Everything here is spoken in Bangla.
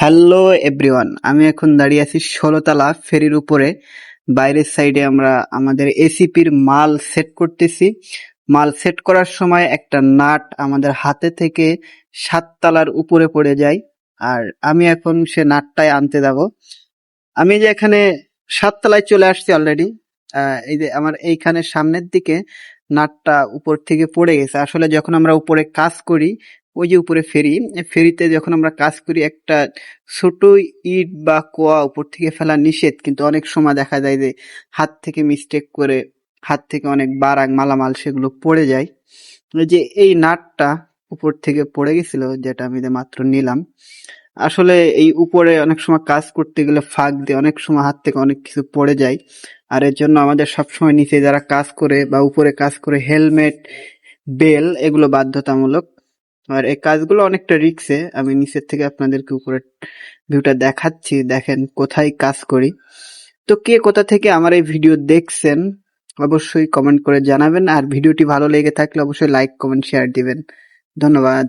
হ্যালো এভরিওয়ান, আমি এখন দাঁড়িয়ে আছি ১৬তলা ফেরির উপরে। বাইরের সাইডে আমরা আমাদের এসিপির মাল সেট করতেছি। মাল সেট করার সময় একটা নাট আমাদের হাতে থেকে ৭ তলার উপরে পড়ে যায়। আর আমি এখন সে নাটটাই আনতে যাব। আমি যে এখানে ৭ তলায় চলে আসছি অলরেডি। এই যে আমার এইখানে সামনের দিকে নাটটা উপর থেকে পড়ে গেছে। আসলে যখন আমরা উপরে কাজ করি, ওই যে উপরে ফেরি, ফেরিতে যখন আমরা কাজ করি একটা ছোট ইট বা কোয়া উপর থেকে ফেলা নিষেধ, কিন্তু অনেক সময় দেখা যায় যে হাত থেকে মিস্টেক করে হাত থেকে অনেক বারাক মালামাল সেগুলো পড়ে যায়। এই যে এই নাটটা উপর থেকে পড়ে গেছিল, যেটা আমি যে মাত্র নিলাম। আসলে এই উপরে অনেক সময় কাজ করতে গেলে ফাঁক দিয়ে অনেক সময় হাত থেকে অনেক কিছু পড়ে যায়। আর এর জন্য আমাদের সবসময় নিচে যারা কাজ করে বা উপরে কাজ করে হেলমেট, বেল এগুলো বাধ্যতামূলক। আর এই কাজগুলো অনেকটা রিস্কে। আমি নিচের থেকে আপনাদেরকে উপরের ভিউটা দেখাচ্ছি, দেখেন কোথায় কাজ করি। তো কে কোথা থেকে আমার এই ভিডিও দেখছেন অবশ্যই কমেন্ট করে জানাবেন, আর ভিডিওটি ভালো লেগে থাকলে অবশ্যই লাইক কমেন্ট শেয়ার দিবেন। ধন্যবাদ।